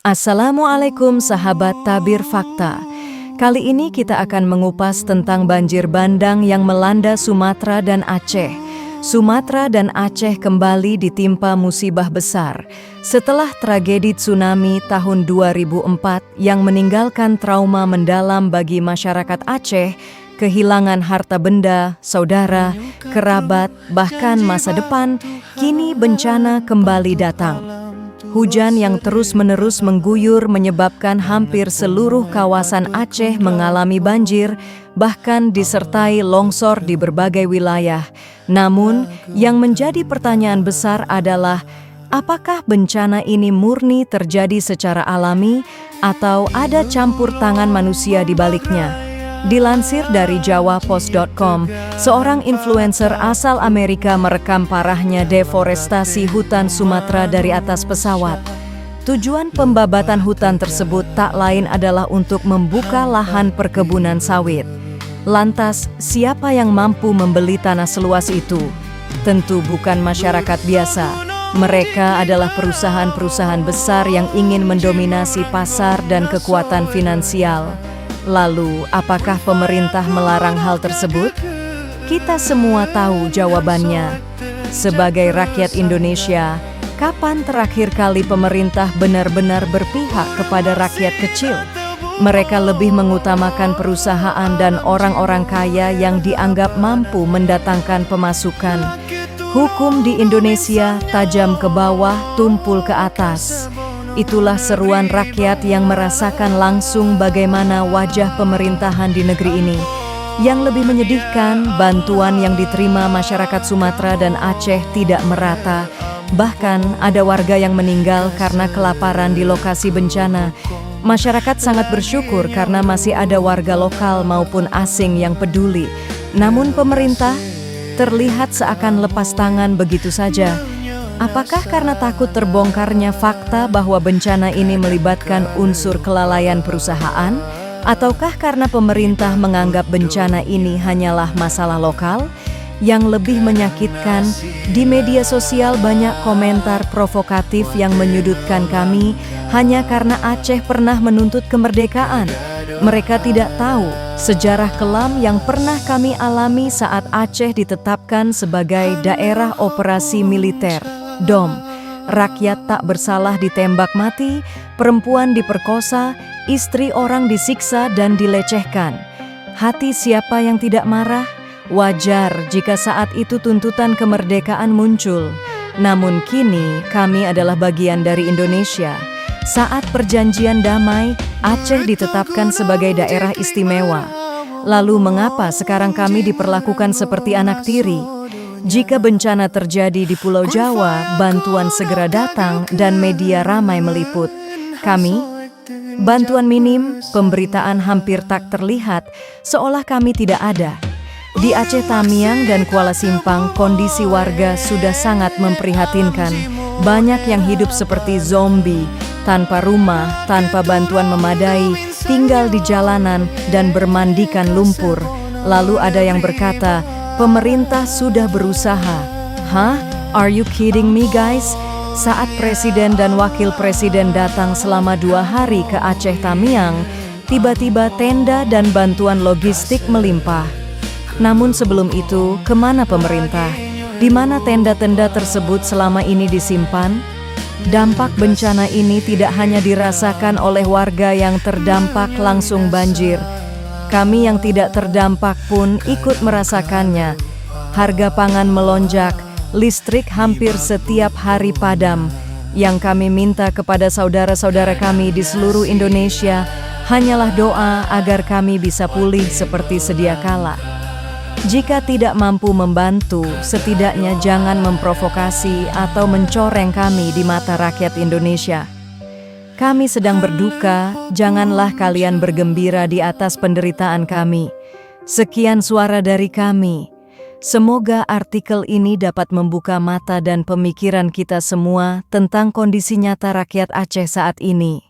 Assalamualaikum sahabat Tabir Fakta. Kali ini kita akan mengupas tentang banjir bandang yang melanda Sumatera dan Aceh. Sumatera dan Aceh kembali ditimpa musibah besar setelah tragedi tsunami tahun 2004 yang meninggalkan trauma mendalam bagi masyarakat Aceh, kehilangan harta benda, saudara, kerabat, bahkan masa depan. Kini bencana kembali datang. Hujan yang terus-menerus mengguyur menyebabkan hampir seluruh kawasan Aceh mengalami banjir, bahkan disertai longsor di berbagai wilayah. Namun, yang menjadi pertanyaan besar adalah, apakah bencana ini murni terjadi secara alami atau ada campur tangan manusia di baliknya? Dilansir dari jawapost.com, seorang influencer asal Amerika merekam parahnya deforestasi hutan Sumatera dari atas pesawat. Tujuan pembabatan hutan tersebut tak lain adalah untuk membuka lahan perkebunan sawit. Lantas, siapa yang mampu membeli tanah seluas itu? Tentu bukan masyarakat biasa. Mereka adalah perusahaan-perusahaan besar yang ingin mendominasi pasar dan kekuatan finansial. Lalu, apakah pemerintah melarang hal tersebut? Kita semua tahu jawabannya. Sebagai rakyat Indonesia, kapan terakhir kali pemerintah benar-benar berpihak kepada rakyat kecil? Mereka lebih mengutamakan perusahaan dan orang-orang kaya yang dianggap mampu mendatangkan pemasukan. Hukum di Indonesia tajam ke bawah, tumpul ke atas. Itulah seruan rakyat yang merasakan langsung bagaimana wajah pemerintahan di negeri ini. Yang lebih menyedihkan, bantuan yang diterima masyarakat Sumatera dan Aceh tidak merata. Bahkan ada warga yang meninggal karena kelaparan di lokasi bencana. Masyarakat sangat bersyukur karena masih ada warga lokal maupun asing yang peduli. Namun pemerintah terlihat seakan lepas tangan begitu saja. Apakah karena takut terbongkarnya fakta bahwa bencana ini melibatkan unsur kelalaian perusahaan? Ataukah karena pemerintah menganggap bencana ini hanyalah masalah lokal? Yang lebih menyakitkan, di media sosial banyak komentar provokatif yang menyudutkan kami hanya karena Aceh pernah menuntut kemerdekaan. Mereka tidak tahu sejarah kelam yang pernah kami alami saat Aceh ditetapkan sebagai daerah operasi militer. DOM, rakyat tak bersalah ditembak mati, perempuan diperkosa, istri orang disiksa dan dilecehkan. Hati siapa yang tidak marah? Wajar jika saat itu tuntutan kemerdekaan muncul. Namun kini kami adalah bagian dari Indonesia. Saat perjanjian damai, Aceh ditetapkan sebagai daerah istimewa. Lalu mengapa sekarang kami diperlakukan seperti anak tiri? Jika bencana terjadi di Pulau Jawa, bantuan segera datang dan media ramai meliput. Kami, bantuan minim, pemberitaan hampir tak terlihat, seolah kami tidak ada. Di Aceh Tamiang dan Kuala Simpang, kondisi warga sudah sangat memprihatinkan. Banyak yang hidup seperti zombie, tanpa rumah, tanpa bantuan memadai, tinggal di jalanan dan bermandikan lumpur. Lalu ada yang berkata, pemerintah sudah berusaha. Hah? Are you kidding me guys? Saat presiden dan wakil presiden datang selama 2 hari ke Aceh Tamiang, tiba-tiba tenda dan bantuan logistik melimpah. Namun sebelum itu, kemana pemerintah? Di mana tenda-tenda tersebut selama ini disimpan? Dampak bencana ini tidak hanya dirasakan oleh warga yang terdampak langsung banjir. Kami yang tidak terdampak pun ikut merasakannya. Harga pangan melonjak, listrik hampir setiap hari padam. Yang kami minta kepada saudara-saudara kami di seluruh Indonesia hanyalah doa agar kami bisa pulih seperti sedia kala. Jika tidak mampu membantu, setidaknya jangan memprovokasi atau mencoreng kami di mata rakyat Indonesia. Kami sedang berduka, janganlah kalian bergembira di atas penderitaan kami. Sekian suara dari kami. Semoga artikel ini dapat membuka mata dan pemikiran kita semua tentang kondisi nyata rakyat Aceh saat ini.